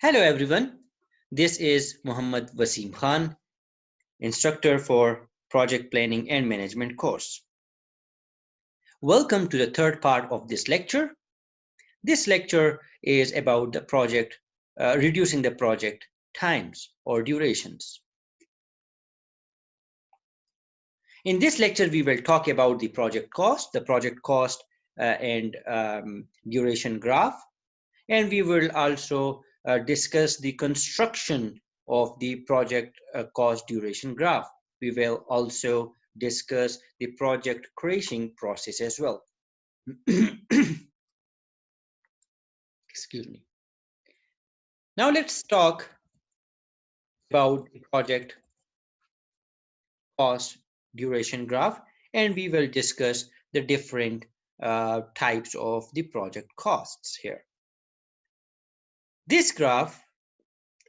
Hello everyone, this is Muhammad Wasim Khan, instructor for Project Planning and Management course. Welcome to the third part of this lecture. This lecture is about the project, reducing the project times or durations. In this lecture, we will talk about the project cost and duration graph, and we will also discuss the construction of the project cost duration graph. We will also discuss the project creation process as well. Excuse me. Now let's talk about the project cost duration graph, and we will discuss the different types of the project costs here. This graph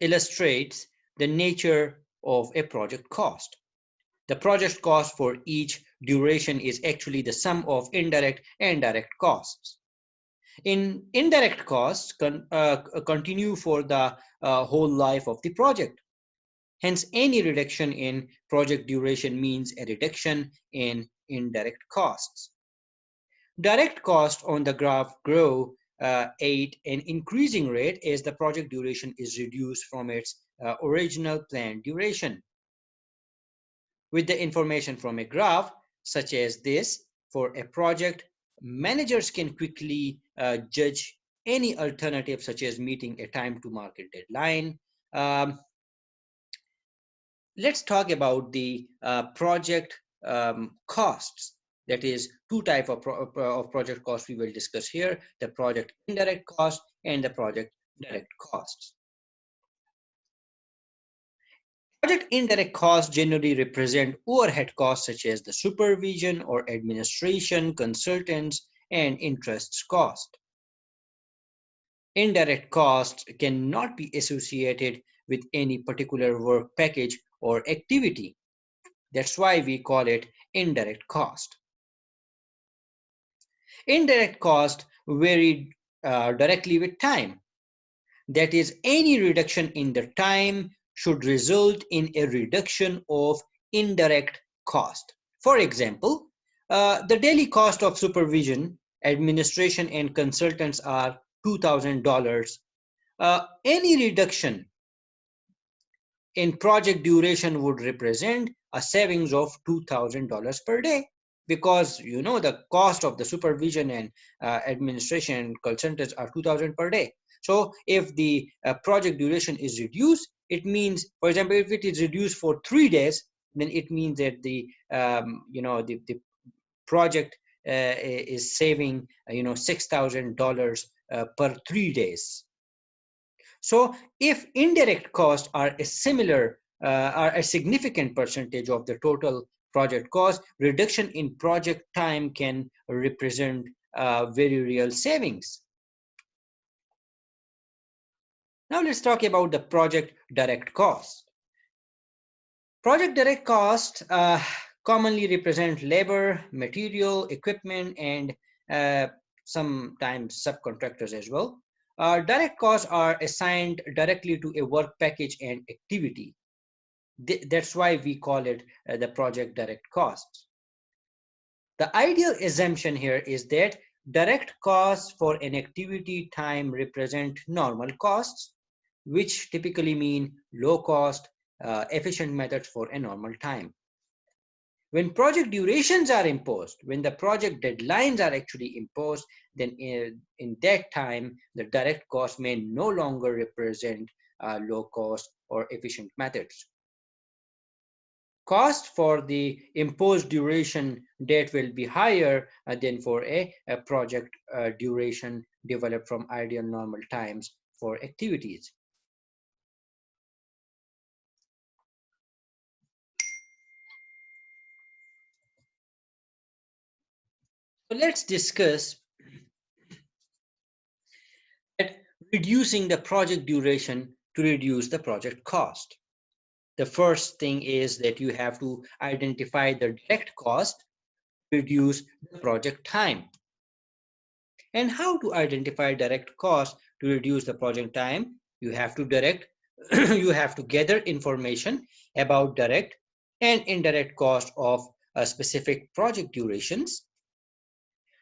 illustrates the nature of a project cost. The project cost for each duration is actually the sum of indirect and direct costs. Indirect costs continue for the whole life of the project. Hence, any reduction in project duration means a reduction in indirect costs. Direct costs on the graph grow at an increasing rate as the project duration is reduced from its original planned duration. With the information from a graph, such as this, for a project, managers can quickly judge any alternative, such as meeting a time to market deadline. Let's talk about the project costs. That is two types of project costs we will discuss here, the project indirect cost and the project direct costs. Project indirect costs generally represent overhead costs such as the supervision or administration, consultants, and interest cost. Indirect costs cannot be associated with any particular work package or activity. That's why we call it indirect cost. Indirect cost vary directly with time. That is, any reduction in the time should result in a reduction of indirect cost. For example, the daily cost of supervision, administration, and consultants are $2,000. Any reduction in project duration would represent a savings of $2,000 per day, because the cost of the supervision and administration and consultants are $2,000 per day. So if the project duration is reduced, it means, for example, if it is reduced for 3 days, then it means that the project is saving $6,000 per 3 days. So if indirect costs are a significant percentage of the total project cost, reduction in project time can represent very real savings. Now let's talk about the project direct cost. Project direct costs commonly represent labor, material, equipment, and sometimes subcontractors as well. Direct costs are assigned directly to a work package and activity. That's why we call it the project direct costs. The ideal assumption here is that direct costs for an activity time represent normal costs, which typically mean low cost, efficient methods for a normal time. When project durations are imposed, when the project deadlines are actually imposed, then in that time, the direct cost may no longer represent low cost or efficient methods. Cost for the imposed duration date will be higher than for a project duration developed from ideal normal times for activities. So let's discuss that reducing the project duration to reduce the project cost. The first thing is that you have to identify the direct cost to reduce the project time. And how to identify direct cost to reduce the project time? You have to direct, you have to gather information about direct and indirect cost of specific project durations.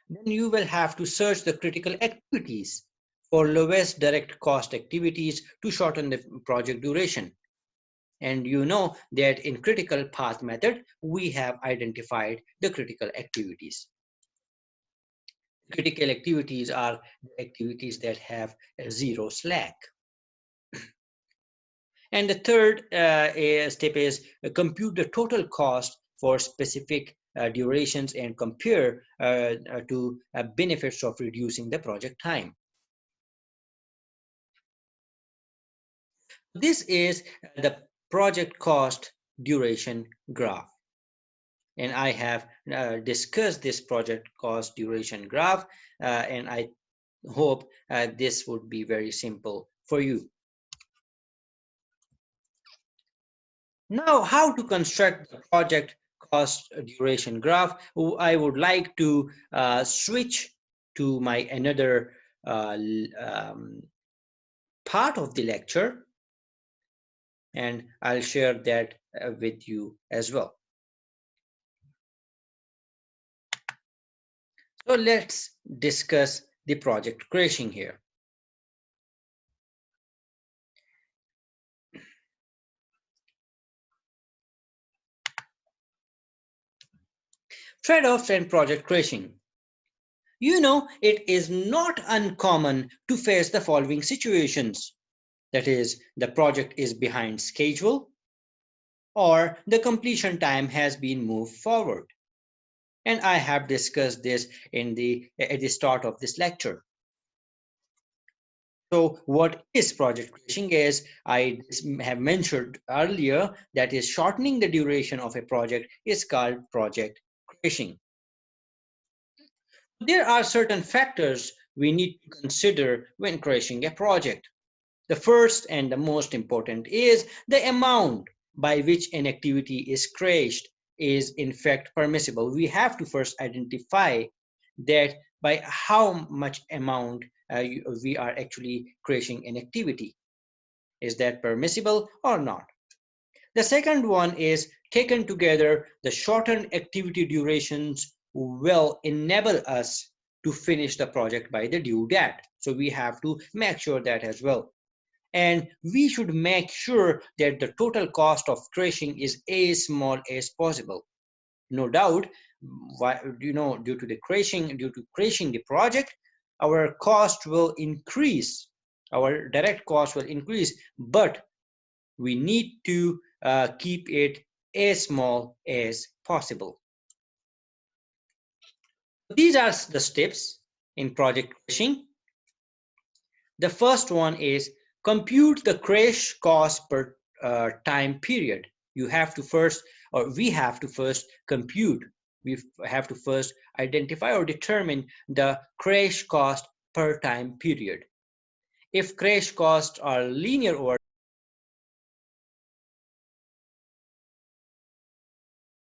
Then you will have to search the critical activities for lowest direct cost activities to shorten the project duration. And you know that in critical path method, we have identified the critical activities. Critical activities are the activities that have zero slack. And the third step is compute the total cost for specific durations and compare to benefits of reducing the project time. This is the project cost duration graph. And I have discussed this project cost duration graph, and I hope this would be very simple for you. Now, how to construct the project cost duration graph? I would like to switch to my another part of the lecture, and I'll share that with you as well. So let's discuss the project crashing here. Trade-offs and project crashing. You know, it is not uncommon to face the following situations. That is, the project is behind schedule or the completion time has been moved forward. And I have discussed this at the start of this lecture. So what is project crashing? As I have mentioned earlier, that is shortening the duration of a project is called project crashing. There are certain factors we need to consider when crashing a project. The first and the most important is the amount by which an activity is crashed is in fact permissible. We have to first identify that by how much amount we are actually crashing an activity. Is that permissible or not? The second one is taken together, the shortened activity durations will enable us to finish the project by the due date. So we have to make sure that as well. And we should make sure that the total cost of crashing is as small as possible. No doubt, due to crashing the project, our cost will increase, our direct cost will increase, but we need to keep it as small as possible. These are the steps in project crashing. The first one is compute the crash cost per time period. You have to first, or we have to first compute. We have to first identify or determine the crash cost per time period. If crash costs are linear over